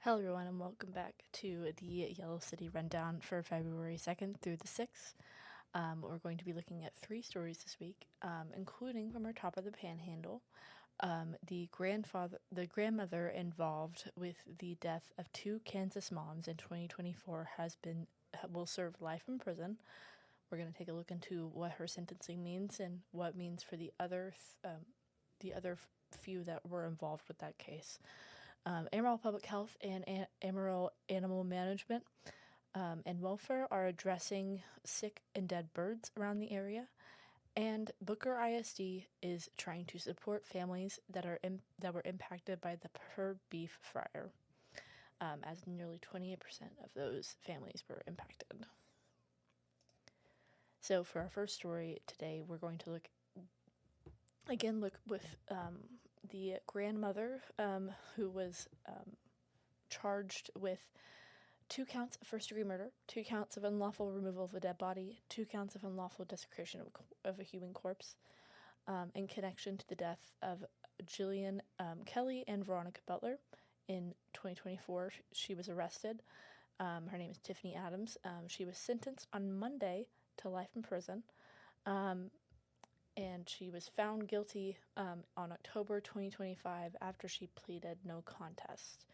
Hello everyone and welcome back to the Yellow City Rundown for February 2nd through the 6th. We're going to be looking at 3 stories this week, including from our top of the panhandle, the grandmother involved with the death of 2 Kansas moms in 2024 will serve life in prison. We're going to take a look into what her sentencing means and what it means for the other few that were involved with that case. Amarillo Public Health and Amarillo Animal Management and Welfare are addressing sick and dead birds around the area, and Booker ISD is trying to support families that were impacted by the herb beef fryer, as nearly 28% of those families were impacted. So for our first story today, we're going to look with the grandmother who was charged with 2 counts of first-degree murder, 2 counts of unlawful removal of a dead body, 2 counts of unlawful desecration of a human corpse, in connection to the death of Jillian Kelly and Veronica Butler in 2024. She was arrested. Her name is Tiffany Adams. She was sentenced on Monday to life in prison. And she was found guilty on October 2025 after she pleaded no contest.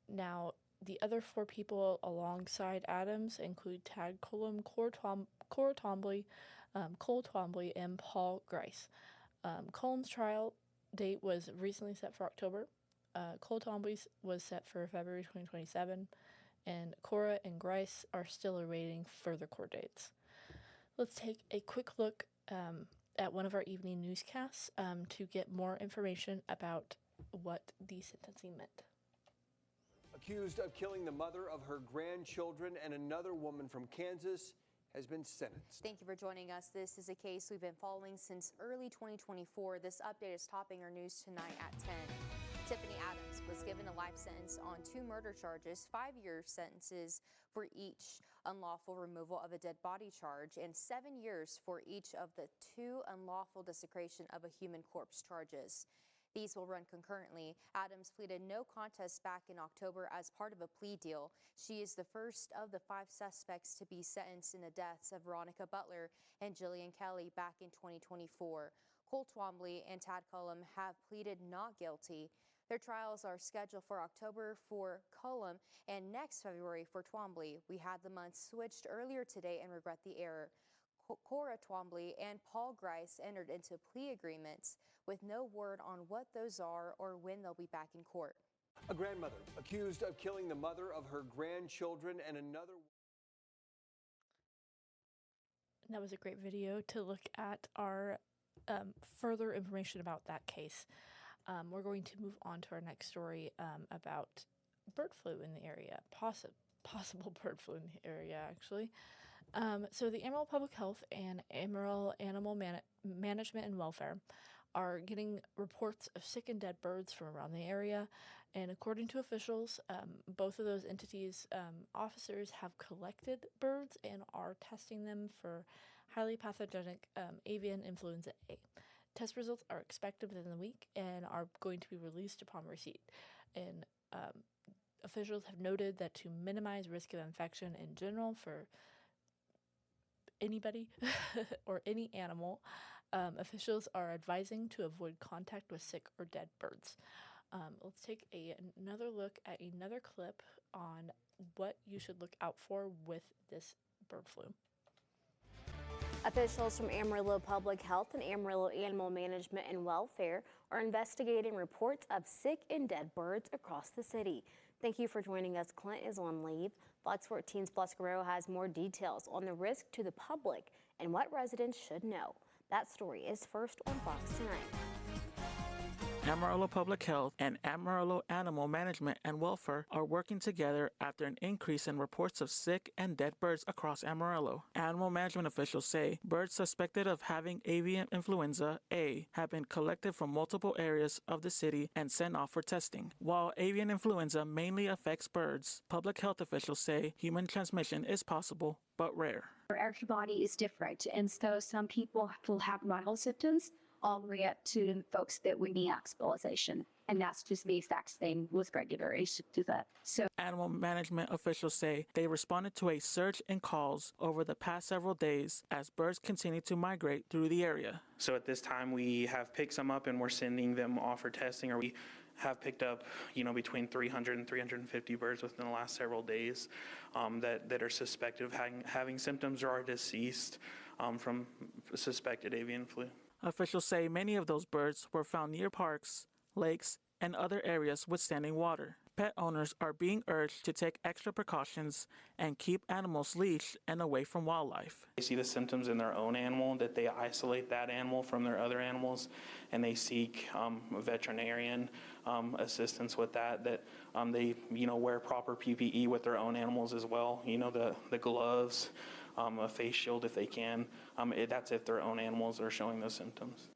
Now, the other 4 people alongside Adams include Tad Cullum, Cora Twombly, Cole Twombly, and Paul Grice. Cullum's trial date was recently set for October. Cole Twombly's was set for February 2027, and Cora and Grice are still awaiting further court dates. Let's take a quick look at one of our evening newscasts to get more information about what the sentencing meant. Accused of killing the mother of her grandchildren and another woman from Kansas has been sentenced. Thank you for joining us. This is a case we've been following since early 2024. This update is topping our news tonight at 10. Tiffany Adams was given a life sentence on 2 murder charges, 5-year sentences for each unlawful removal of a dead body charge, and 7 years for each of the 2 unlawful desecration of a human corpse charges. These will run concurrently. Adams pleaded no contest back in October as part of a plea deal. She is the first of the 5 suspects to be sentenced in the deaths of Veronica Butler and Jillian Kelly back in 2024. Cole Twombly and Tad Cullum have pleaded not guilty. Their trials are scheduled for October for Cullum and next February for Twombly. We had the months switched earlier today and regret the error. Cora Twombly and Paul Grice entered into plea agreements with no word on what those are or when they'll be back in court. A grandmother accused of killing the mother of her grandchildren and another. That was a great video to look at our further information about that case. We're going to move on to our next story about bird flu in the area, possible bird flu in the area, actually. So the Amarillo Public Health and Amarillo Animal Management and Welfare are getting reports of sick and dead birds from around the area, and according to officials, both of those entities' officers have collected birds and are testing them for highly pathogenic avian influenza A. Test results are expected within the week and are going to be released upon receipt. And officials have noted that to minimize risk of infection in general for anybody or any animal, officials are advising to avoid contact with sick or dead birds. Let's take another look at another clip on what you should look out for with this bird flu. Officials from Amarillo Public Health and Amarillo Animal Management and Welfare are investigating reports of sick and dead birds across the city. Thank you for joining us. Clint is on leave. Fox 14's Plus Guerrero has more details on the risk to the public and what residents should know. That story is first on Fox tonight. Amarillo Public Health and Amarillo Animal Management and Welfare are working together after an increase in reports of sick and dead birds across Amarillo. Animal management officials say birds suspected of having avian influenza A have been collected from multiple areas of the city and sent off for testing. While avian influenza mainly affects birds, public health officials say human transmission is possible but rare. Everybody is different, and so some people will have mild symptoms all the way up to folks that we need hospitalization. And that's just the exact same with regular H2. So Animal management officials say they responded to a surge in calls over the past several days as birds continue to migrate through the area. So at this time, we have picked some up and we're sending them off for testing, or we have picked up, between 300 and 350 birds within the last several days that are suspected of having symptoms or are deceased from suspected avian flu. Officials say many of those birds were found near parks, lakes, and other areas with standing water. Pet owners are being urged to take extra precautions and keep animals leashed and away from wildlife. They see the symptoms in their own animal, that they isolate that animal from their other animals, and they seek veterinarian assistance with that, they wear proper PPE with their own animals as well, the gloves, a face shield if they can. That's if their own animals are showing those symptoms.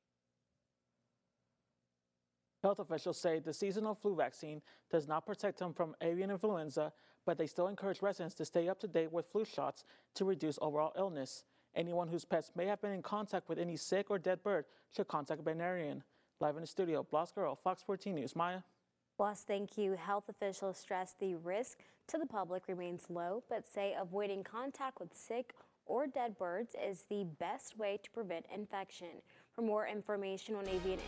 Health officials say the seasonal flu vaccine does not protect them from avian influenza, but they still encourage residents to stay up to date with flu shots to reduce overall illness. Anyone whose pets may have been in contact with any sick or dead bird should contact a veterinarian. Live in the studio, Blas Girl, Fox 14 News. Maya? Blas, thank you. Health officials stress the risk to the public remains low, but say avoiding contact with sick or dead birds is the best way to prevent infection. For more information on avian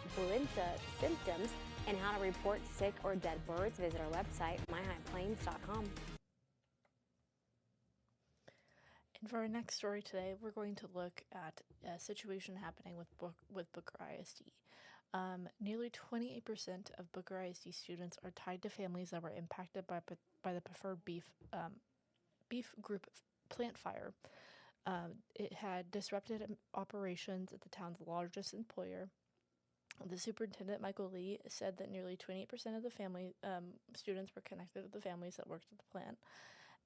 influenza symptoms and how to report sick or dead birds, visit our website, myhighplains.com. And for our next story today, we're going to look at a situation happening with Booker ISD. Nearly 28% of Booker ISD students are tied to families that were impacted by the preferred beef group plant fire. It had disrupted operations at the town's largest employer. The superintendent, Michael Lee, said that nearly 28% of the students were connected to the families that worked at the plant.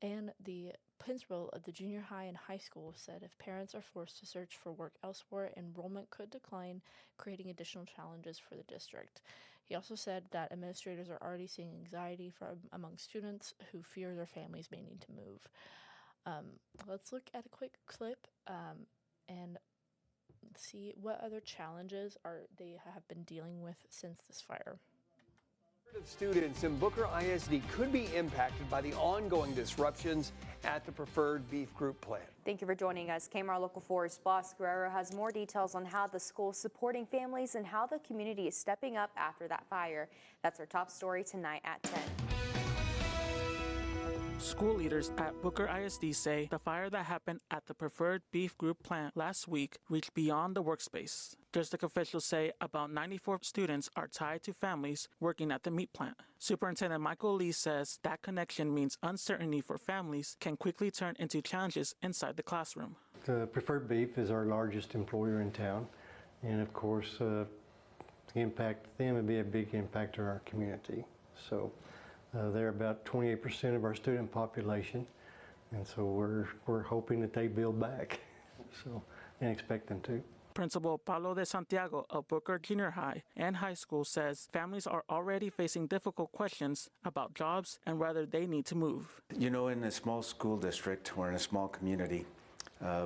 And the principal of the junior high and high school said if parents are forced to search for work elsewhere, enrollment could decline, creating additional challenges for the district. He also said that administrators are already seeing anxiety among students who fear their families may need to move. Let's look at a quick clip and see what other challenges they have been dealing with since this fire. Students in Booker ISD could be impacted by the ongoing disruptions at the Preferred Beef Group plant. Thank you for joining us. KAMR Local 4's Blas Guerrero has more details on how the school is supporting families and how the community is stepping up after that fire. That's our top story tonight at 10. School leaders at Booker ISD say the fire that happened at the Preferred Beef Group plant last week reached beyond the workspace. District officials say about 94 students are tied to families working at the meat plant. Superintendent Michael Lee says that connection means uncertainty for families can quickly turn into challenges inside the classroom. The Preferred Beef is our largest employer in town, and of course, the impact to them would be a big impact to our community. So. They're about 28% of our student population, and so we're hoping that they build back, and expect them to. Principal Paulo de Santiago of Booker Junior High and High School says families are already facing difficult questions about jobs and whether they need to move. In a small school district or in a small community,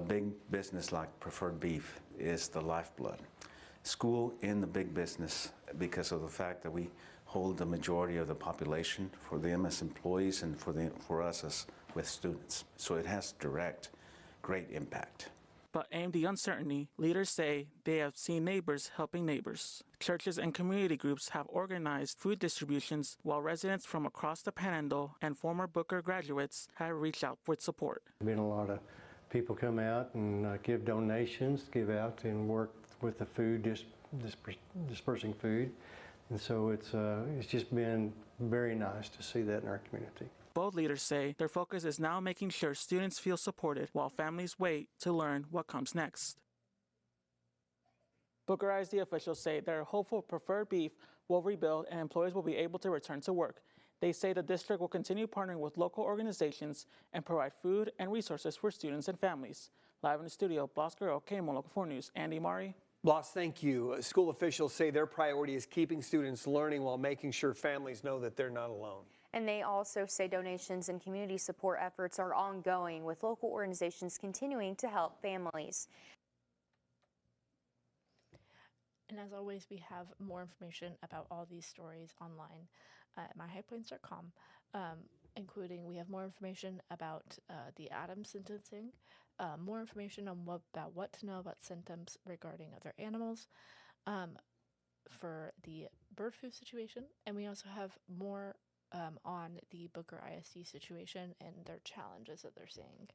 big business like Preferred Beef is the lifeblood. School in the big business because of the fact that we hold the majority of the population for them as employees and for us as with students. So it has great impact. But aimed the uncertainty, leaders say they have seen neighbors helping neighbors. Churches and community groups have organized food distributions while residents from across the Panhandle and former Booker graduates have reached out with support. There's been a lot of people come out and give donations, give out and work with the food, dispersing food. And so it's just been very nice to see that in our community. Both leaders say their focus is now making sure students feel supported while families wait to learn what comes next. Booker ISD officials say they're hopeful Preferred Beef will rebuild and employees will be able to return to work. They say the district will continue partnering with local organizations and provide food and resources for students and families. Live in the studio, Blas Guerrero, KAMR Local 4 News. Andy Mari. Blas, thank you. School officials say their priority is keeping students learning while making sure families know that they're not alone. And they also say donations and community support efforts are ongoing, with local organizations continuing to help families. And as always, we have more information about all these stories online at myhighpoints.com, including we have more information about the Adams sentencing, more information on what to know about symptoms regarding other animals, for the bird flu situation, and we also have more on the Booker ISD situation and their challenges that they're seeing.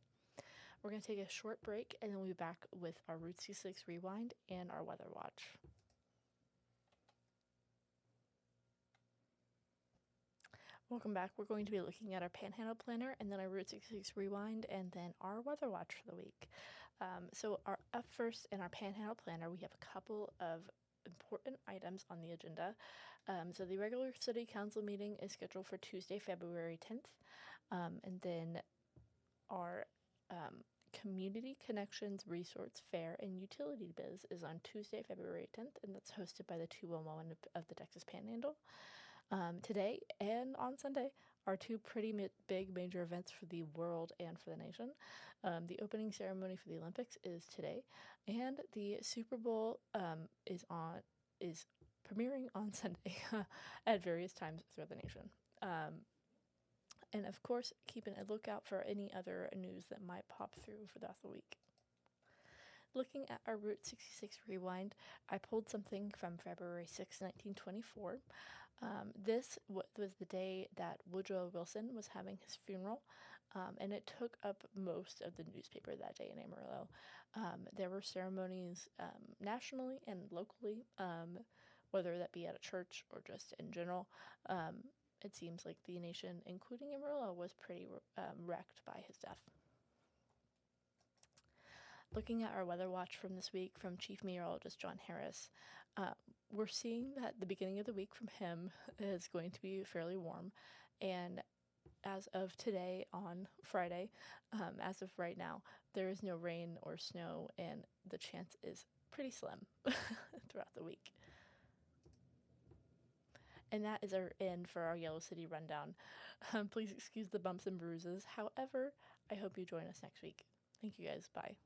We're going to take a short break, and then we'll be back with our Route 66 Rewind and our Weather Watch. Welcome back. We're going to be looking at our Panhandle Planner and then our Route 66 Rewind and then our Weather Watch for the week. So up first in our Panhandle Planner, we have a couple of important items on the agenda. So the regular City Council meeting is scheduled for Tuesday, February 10th. And then our Community Connections Resource Fair and Utility Biz is on Tuesday, February 10th, and that's hosted by the 211 of the Texas Panhandle. Today and on Sunday are two pretty big major events for the world and for the nation. The opening ceremony for the Olympics is today, and the Super Bowl is premiering on Sunday at various times throughout the nation. And of course, keeping a lookout for any other news that might pop through for the week. Looking at our Route 66 Rewind, I pulled something from February 6, 1924. This was the day that Woodrow Wilson was having his funeral, and it took up most of the newspaper that day in Amarillo. There were ceremonies nationally and locally, whether that be at a church or just in general. It seems like the nation, including Amarillo, was pretty wrecked by his death. Looking at our weather watch from this week from Chief Meteorologist John Harris, we're seeing that the beginning of the week from him is going to be fairly warm. And as of today on Friday, as of right now, there is no rain or snow, and the chance is pretty slim throughout the week. And that is our end for our Yellow City rundown. Please excuse the bumps and bruises. However, I hope you join us next week. Thank you guys. Bye.